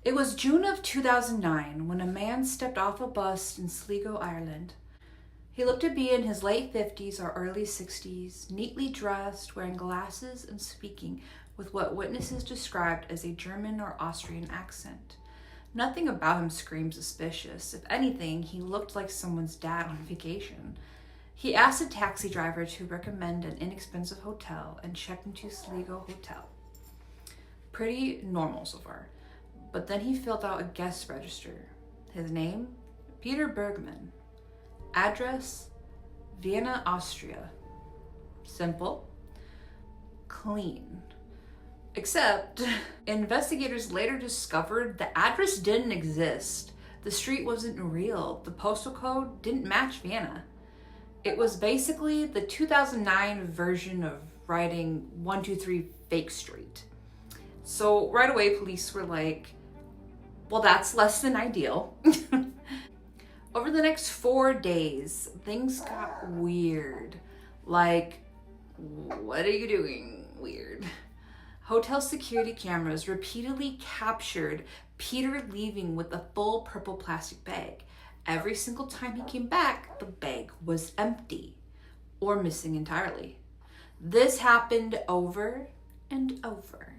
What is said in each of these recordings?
It was June of 2009 when a man stepped off a bus in Sligo, Ireland. He looked to be in his late 50s or early 60s, neatly dressed, wearing glasses and speaking with what witnesses described as a German or Austrian accent. Nothing about him screamed suspicious. If anything, he looked like someone's dad on vacation. He asked a taxi driver to recommend an inexpensive hotel and checked into Sligo Hotel. Pretty normal so far. But then he filled out a guest register. His name? Peter Bergmann. Address? Vienna, Austria. Simple. Clean. Except, investigators later discovered the address didn't exist. The street wasn't real. The postal code didn't match Vienna. It was basically the 2009 version of writing 123 Fake Street. So right away, police were like, well, that's less than ideal. Over the next 4 days, things got weird. Like, what are you doing? Weird. Hotel security cameras repeatedly captured Peter leaving with a full purple plastic bag. Every single time he came back, the bag was empty or missing entirely. This happened over and over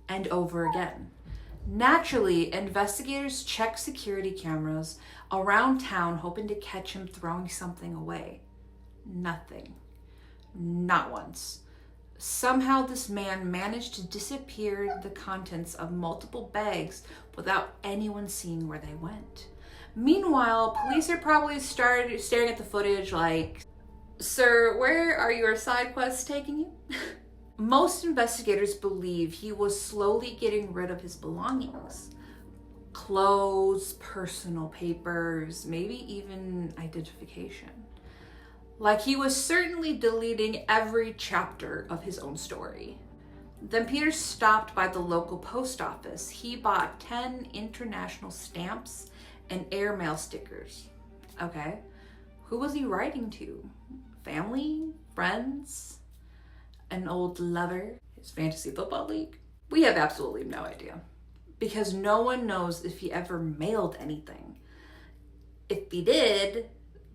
and over again. Naturally, investigators checked security cameras around town hoping to catch him throwing something away. Nothing. Not once. Somehow this man managed to disappear the contents of multiple bags without anyone seeing where they went. Meanwhile, police are probably started staring at the footage like, "Sir, where are your side quests taking you?" Most investigators believe he was slowly getting rid of his belongings. Clothes, personal papers, maybe even identification. Like he was certainly deleting every chapter of his own story. Then Peter stopped by the local post office. He bought 10 international stamps and airmail stickers. Okay, who was he writing to? Family? Friends? An old lover? His fantasy football league? We have absolutely no idea, because no one knows if he ever mailed anything. If he did,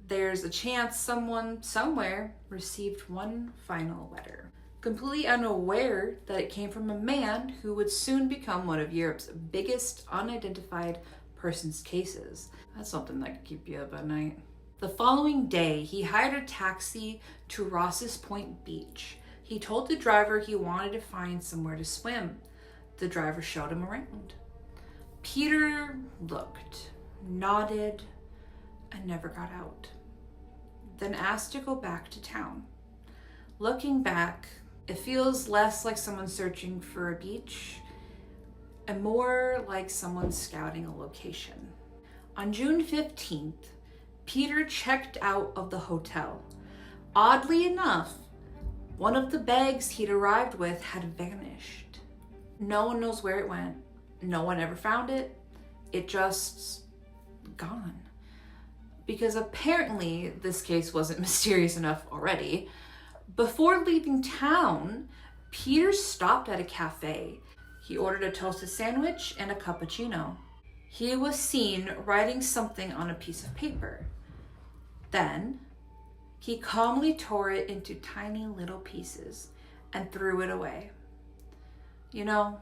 there's a chance someone somewhere received one final letter, completely unaware that it came from a man who would soon become one of Europe's biggest unidentified persons cases. That's something that could keep you up at night. The following day, he hired a taxi to Ross's Point Beach. He told the driver he wanted to find somewhere to swim. The driver showed him around. Peter looked, nodded, and never got out. Then asked to go back to town. Looking back, it feels less like someone searching for a beach and more like someone scouting a location. On June 15th, Peter checked out of the hotel. Oddly enough, one of the bags he'd arrived with had vanished. No one knows where it went. No one ever found it. It just gone. Because apparently this case wasn't mysterious enough already. Before leaving town, Peter stopped at a cafe. He ordered a toasted sandwich and a cappuccino. He was seen writing something on a piece of paper. Then, he calmly tore it into tiny little pieces and threw it away. You know,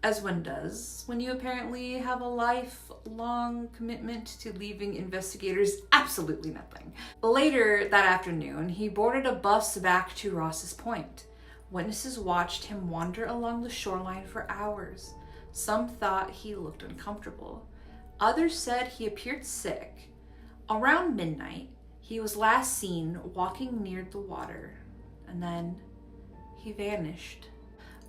as one does when you apparently have a lifelong commitment to leaving investigators absolutely nothing. Later that afternoon, he boarded a bus back to Ross's Point. Witnesses watched him wander along the shoreline for hours. Some thought he looked uncomfortable. Others said he appeared sick. Around midnight, he was last seen walking near the water, and then he vanished.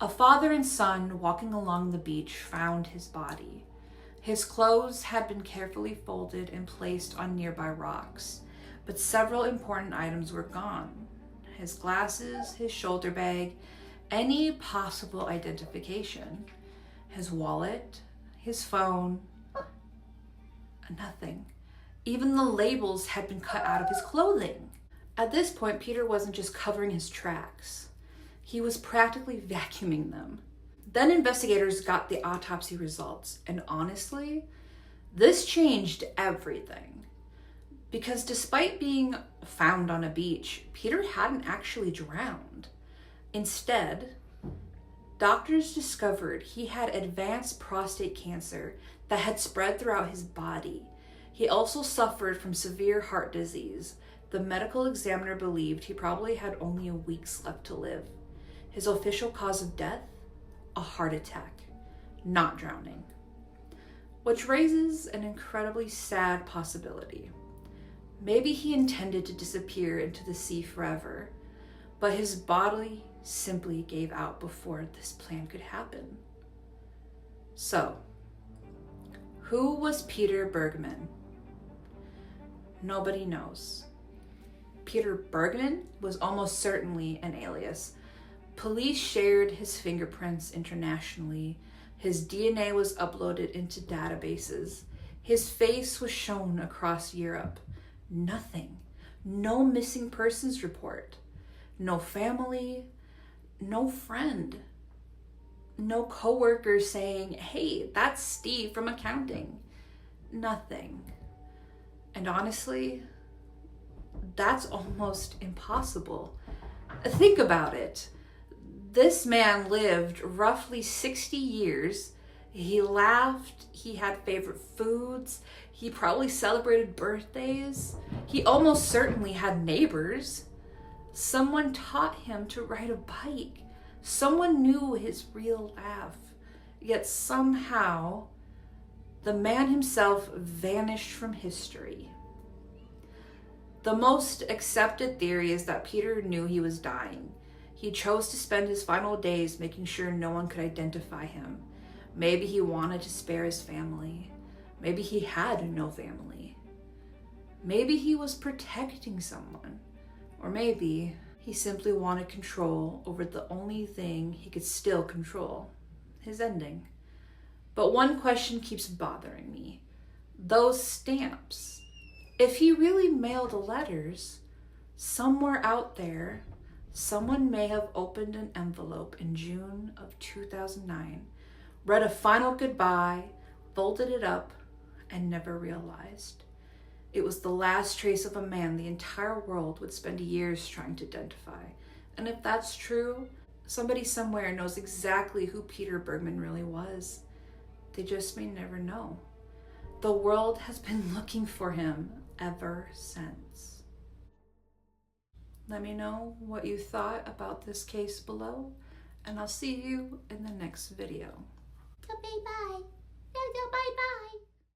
A father and son walking along the beach found his body. His clothes had been carefully folded and placed on nearby rocks, but several important items were gone. His glasses, his shoulder bag, any possible identification, his wallet, his phone, nothing. Even the labels had been cut out of his clothing. At this point, Peter wasn't just covering his tracks. He was practically vacuuming them. Then investigators got the autopsy results, and honestly, this changed everything. Because despite being found on a beach, Peter hadn't actually drowned. Instead, doctors discovered he had advanced prostate cancer that had spread throughout his body. He also suffered from severe heart disease. The medical examiner believed he probably had only a week's left to live. His official cause of death? A heart attack, not drowning. Which raises an incredibly sad possibility. Maybe he intended to disappear into the sea forever, but his body simply gave out before this plan could happen. So, who was Peter Bergmann? Nobody knows. Peter Bergmann was almost certainly an alias. Police shared his fingerprints internationally. His DNA was uploaded into databases. His face was shown across Europe. Nothing. No missing persons report. No family. No friend. No coworker saying, "Hey, that's Steve from accounting." Nothing. And honestly, that's almost impossible. Think about it. This man lived roughly 60 years. He laughed. He had favorite foods. He probably celebrated birthdays. He almost certainly had neighbors. Someone taught him to ride a bike. Someone knew his real laugh. Yet somehow, the man himself vanished from history. The most accepted theory is that Peter knew he was dying. He chose to spend his final days making sure no one could identify him. Maybe he wanted to spare his family. Maybe he had no family. Maybe he was protecting someone. Or maybe he simply wanted control over the only thing he could still control, his ending. But one question keeps bothering me. Those stamps. If he really mailed the letters, somewhere out there, someone may have opened an envelope in June of 2009, read a final goodbye, folded it up, and never realized. It was the last trace of a man the entire world would spend years trying to identify. And if that's true, somebody somewhere knows exactly who Peter Bergmann really was. They just may never know. The world has been looking for him ever since. Let me know what you thought about this case below, and I'll see you in the next video. Okay, bye.